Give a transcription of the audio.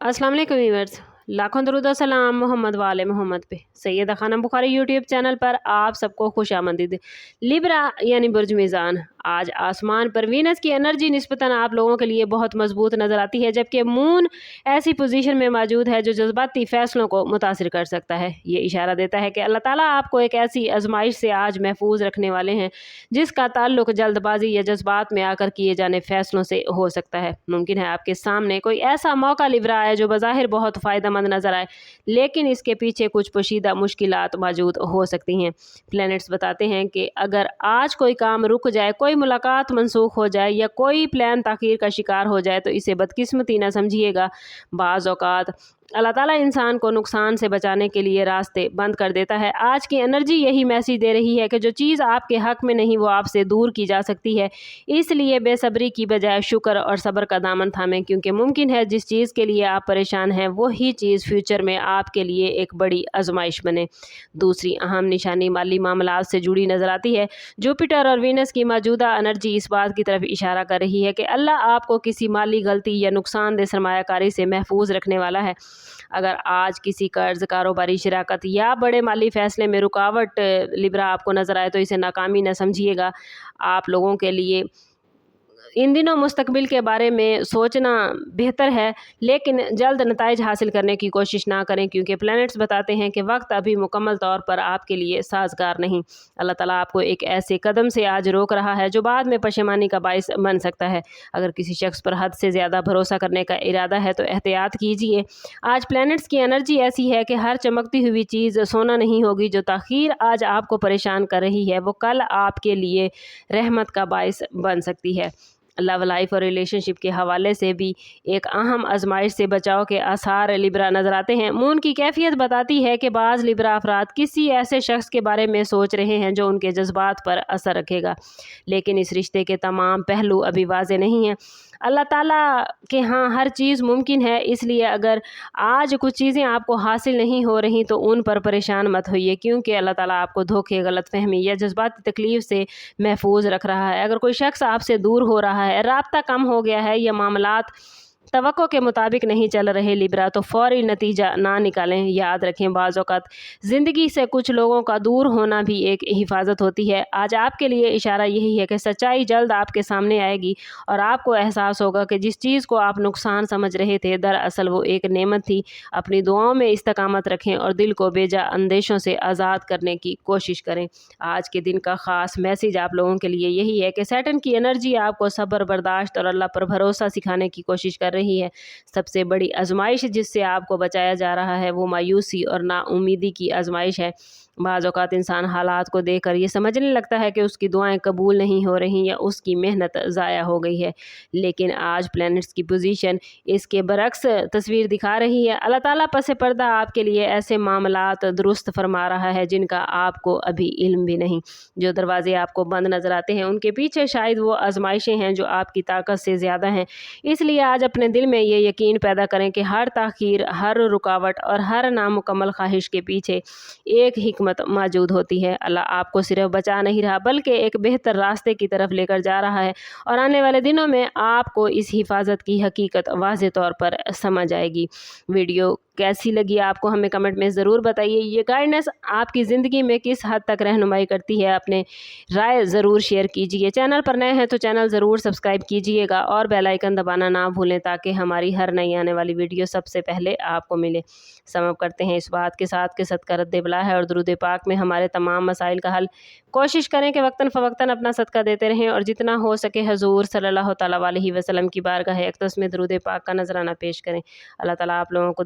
अस्सलाम वालेकुम व्यूअर्स, लाखों दरूद और सलाम मोहम्मद वाले मोहम्मद पे। सैयदा खानम बुखारी यूट्यूब चैनल पर आप सबको खुश आमदीद। लिब्रा यानी बुर्ज मीज़ान, आज आसमान पर वीनस की एनर्जी निस्बतन आप लोगों के लिए बहुत मजबूत नज़र आती है, जबकि मून ऐसी पोजीशन में मौजूद है जो जज्बाती फ़ैसलों को मुतासिर कर सकता है। ये इशारा देता है कि अल्लाह ताला आपको एक ऐसी आजमाइश से आज महफूज रखने वाले हैं जिसका ताल्लुक जल्दबाजी या जज्बात में आकर किए जाने फ़ैसलों से हो सकता है। मुमकिन है आपके सामने कोई ऐसा मौका लिब्रा आए जो बज़ाहिर बहुत फ़ायदेमंद नज़र आए, लेकिन इसके पीछे कुछ पोशीदा मुश्किलात मौजूद हो सकती हैं। प्लैनेट्स बताते हैं कि अगर आज कोई काम रुक जाए, कोई मुलाकात मनसूख हो जाए या कोई प्लान ताख़ीर का शिकार हो जाए तो इसे बदकिस्मती ना समझिएगा। बाज़ औक़ात अल्लाह ताला इंसान को नुकसान से बचाने के लिए रास्ते बंद कर देता है। आज की एनर्जी यही मैसेज दे रही है कि जो चीज़ आपके हक़ में नहीं वो आपसे दूर की जा सकती है। इसलिए बेसब्री की बजाय शुक्र और सब्र का दामन थामें, क्योंकि मुमकिन है जिस चीज़ के लिए आप परेशान हैं वही चीज़ फ्यूचर में आपके लिए एक बड़ी आजमाइश बने। दूसरी अहम निशानी माली मामलात से जुड़ी नज़र आती है। जुपिटर और वीनस की मौजूदा एनर्जी इस बात की तरफ इशारा कर रही है कि अल्लाह आपको किसी माली गलती या नुकसानदेह सरमायाकारी से महफूज रखने वाला है। अगर आज किसी कर्ज, कारोबारी शिराकत या बड़े माली फैसले में रुकावट लिब्रा आपको नज़र आए तो इसे नाकामी न समझिएगा। आप लोगों के लिए इन दिनों मुस्तकबिल के बारे में सोचना बेहतर है, लेकिन जल्द नताइज हासिल करने की कोशिश ना करें, क्योंकि प्लैनेट्स बताते हैं कि वक्त अभी मुकम्मल तौर पर आपके लिए साजगार नहीं। अल्लाह ताला आपको एक ऐसे कदम से आज रोक रहा है जो बाद में पशेमानी का बाइस बन सकता है। अगर किसी शख्स पर हद से ज़्यादा भरोसा करने का इरादा है तो एहतियात कीजिए। आज प्लैनेट्स की एनर्जी ऐसी है कि हर चमकती हुई चीज़ सोना नहीं होगी। जो ताख़ीर आज आपको परेशान कर रही है वो कल आपके लिए रहमत का बाइस बन सकती है। लव लाइफ और रिलेशनशिप के हवाले से भी एक अहम आजमाइश से बचाव के आसार लिब्रा नज़र आते हैं। मून की कैफियत बताती है कि बाज़ लिब्रा अफराद किसी ऐसे शख्स के बारे में सोच रहे हैं जो उनके जज्बात पर असर रखेगा, लेकिन इस रिश्ते के तमाम पहलू अभी वाज़े नहीं हैं। अल्लाह ताला के यहाँ हर चीज़ मुमकिन है, इसलिए अगर आज कुछ चीज़ें आपको हासिल नहीं हो रही तो उन पर परेशान मत होइए, क्योंकि अल्लाह ताला आपको धोखे, गलतफहमी या जज्बाती तकलीफ़ से महफूज रख रहा है। अगर कोई शख्स आपसे दूर हो रहा है, राब्ता कम हो गया है या मामलात तवक्को के मुताबिक नहीं चल रहे लिब्रा, तो फ़ौरी नतीजा ना निकालें। याद रखें, बाज़ औक़ात ज़िंदगी से कुछ लोगों का दूर होना भी एक हिफाजत होती है। आज आपके लिए इशारा यही है कि सच्चाई जल्द आपके सामने आएगी और आपको एहसास होगा कि जिस चीज़ को आप नुकसान समझ रहे थे दरअसल वो एक नेमत थी। अपनी दुआओं में इस्तकामत रखें और दिल को बेजा अंदेशों से आज़ाद करने की कोशिश करें। आज के दिन का ख़ास मैसेज आप लोगों के लिए यही है कि सैटर्न की एनर्जी आपको सब्र, बर्दाश्त और अल्लाह पर भरोसा सिखाने की कोशिश कर रही है। सबसे बड़ी आजमाइश जिससे आपको बचाया जा रहा है वो मायूसी और नाउमीदी की आजमाइश है। बाज़ औक़ात इंसान हालात को देखकर ये समझने लगता है कि उसकी दुआएं कबूल नहीं हो रही या उसकी मेहनत ज़ाया हो गई है, लेकिन आज प्लैनेट्स की पोजीशन इसके बरक्स तस्वीर दिखा रही है। अल्लाह ताला पसे पर्दा आपके लिए ऐसे मामलात दुरुस्त फरमा रहा है जिनका आपको अभी इल्म भी नहीं। जो दरवाजे आपको बंद नज़र आते हैं उनके पीछे शायद वो आजमाइशें हैं जो आपकी ताकत से ज़्यादा हैं। इसलिए आज अपने दिल में ये यकीन पैदा करें कि हर ताख़ीर, हर रुकावट और हर नामुकम्मल ख्वाहिश के पीछे एक हिकमत मौजूद होती है। अल्लाह आपको सिर्फ बचा नहीं रहा बल्कि एक बेहतर रास्ते की तरफ लेकर जा रहा है, और आने वाले दिनों में आपको इस हिफाजत की हकीकत वाज़े तौर पर समझ आएगी। वीडियो कैसी लगी आपको हमें कमेंट में ज़रूर बताइए। ये गाइडेंस आपकी ज़िंदगी में किस हद तक रहनुमाई करती है, अपने राय ज़रूर शेयर कीजिए। चैनल पर नए हैं तो चैनल ज़रूर सब्सक्राइब कीजिएगा और बेल आइकन दबाना ना भूलें ताकि हमारी हर नई आने वाली वीडियो सबसे पहले आपको मिले। समअप करते हैं इस बात के साथ कि सदका रद्द बला है और दुरूद पाक में हमारे तमाम मसाइल का हल। कोशिश करें कि वक्तन फ़वक्तन अपना सदका देते रहें और जितना हो सके हजूर सल्लल्लाहु तआला अलैहि वसल्लम की बारगाह अक़दस में दुरूद पाक का नजराना पेश करें। अल्लाह ताला आप लोगों को